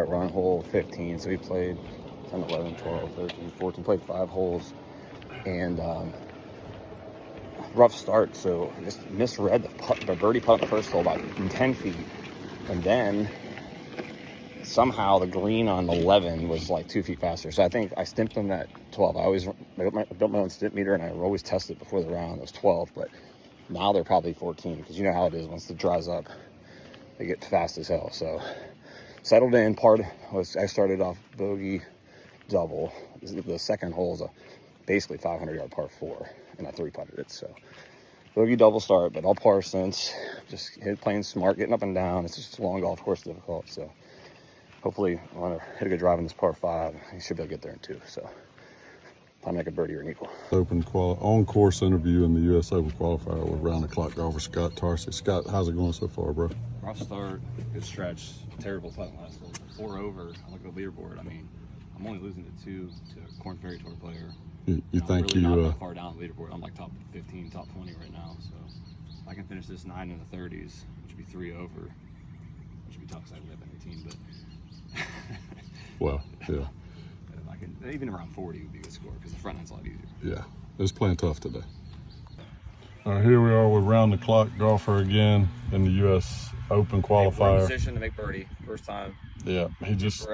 we're on hole 15, so we played 10, 11, 12, 13, 14, played 5 holes, and rough start, so I just misread the birdie putt on the first hole about 10 feet, and then somehow the green on 11 was like 2 feet faster, so I think I stimped them at 12. I built my own stimp meter, and I always test it before the round. It was 12, but now they're probably 14, because you know how it is, once it dries up, they get fast as hell. So settled in. I started off bogey double. The second hole is basically 500-yard par 4, and I 3-putted it. So bogey double start, but all par since. Just playing smart, getting up and down. It's just a long golf course, difficult. So hopefully I want to hit a good drive in this par 5. I should be able to get there in 2. So if I make a birdie or an eagle. On-course interview in the U.S. Open qualifier with round-the-clock golfer Scott Tarsi. Scott, how's it going so far, bro? Rough start, good stretch, terrible putt last hole. 4 over. I look at the leaderboard. I mean, I'm only losing to 2 to a Corn Ferry Tour player. You think really you not that far down the leaderboard. I'm like top 15, top 20 right now. So if I can finish this 9 in the 30s, which would be 3 over, which would be tough because I live in 18. But well, yeah. If I can, even around 40 would be a good score because the front end's a lot easier. Yeah, it's playing tough today. All right, here we are with round-the-clock golfer again in the U.S. Open qualifier. We're in position to make birdie, first time. Yeah, he just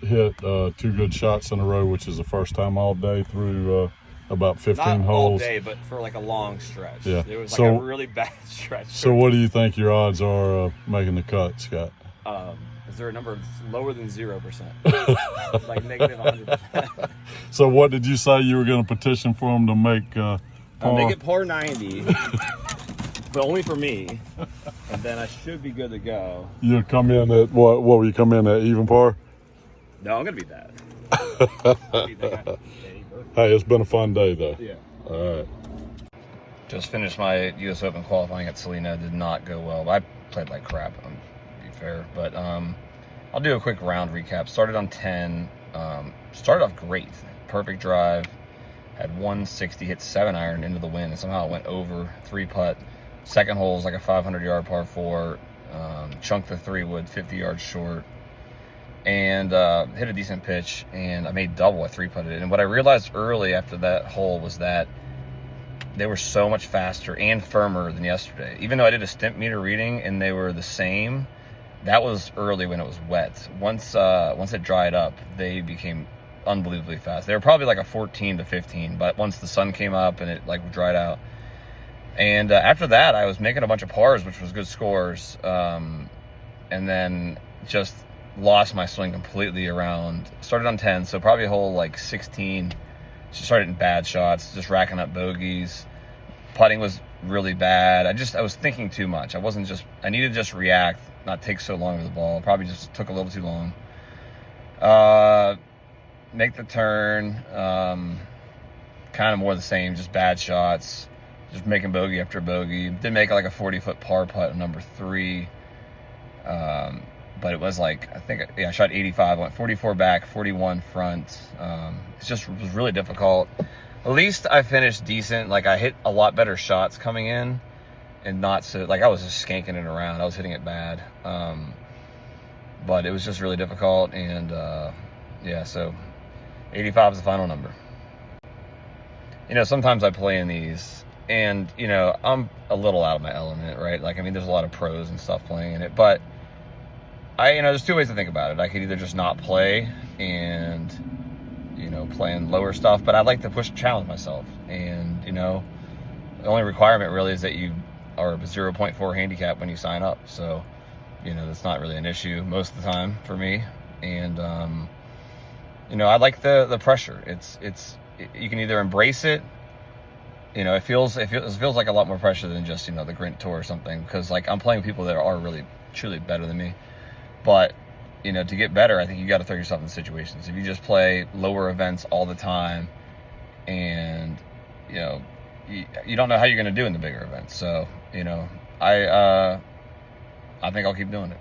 hit 2 good shots in a row, which is the first time all day through about 15 Not holes. all day, but for like a long stretch. Yeah. It was like a really bad stretch. So what do you think your odds are of making the cut, Scott? Is there a number lower than 0%? Like negative 100%. So what did you say you were going to petition for him to make par? Make it par 90, but only for me. And then I should be good to go. You'd come in at, what will you come in at, even par? No, I'm going to beat that. Hey, it's been a fun day, though. Yeah. All right. Just finished my U.S. Open qualifying at Solina. Did not go well. I played like crap, to be fair. But I'll do a quick round recap. Started on 10. Started off great. Perfect drive. Had 160, hit 7-iron into the wind, and somehow it went over 3-putt. Second hole is like a 500-yard par 4. Chunked the 3-wood 50 yards short. And hit a decent pitch, and I made double. I 3-putted it. And what I realized early after that hole was that they were so much faster and firmer than yesterday. Even though I did a stimp meter reading and they were the same, that was early when it was wet. Once it dried up, they became unbelievably fast. They were probably like a 14 to 15, but once the sun came up and it like dried out. And after that, I was making a bunch of pars, which was good scores. And then just lost my swing completely around. Started on 10, so probably a hole like 16. Just started in bad shots, just racking up bogeys. Putting was really bad. I was thinking too much. I needed to just react, not take so long with the ball. Probably just took a little too long. Make the turn, kind of more the same, just bad shots, just making bogey after bogey. Did make like a 40-foot par putt on number 3, but it was like, I shot 85, went 44 back, 41 front. It was really difficult. At least I finished decent. Like I hit a lot better shots coming in, and not so, like I was just skanking it around. I was hitting it bad, but it was just really difficult. And yeah, so 85 is the final number. You know, sometimes I play in these, and, you know, I'm a little out of my element, right? Like, I mean, there's a lot of pros and stuff playing in it, but there's 2 ways to think about it. I could either just not play and, playing lower stuff, but I like to challenge myself. And, the only requirement really is that you are a 0.4 handicap when you sign up. So, that's not really an issue most of the time for me. And, I like the pressure. You can either embrace it. It feels like a lot more pressure than just, the Grint Tour or something, because like I'm playing people that are really truly better than me. But, to get better, I think you got to throw yourself in situations. If you just play lower events all the time, and you don't know how you're going to do in the bigger events. So, I think I'll keep doing it.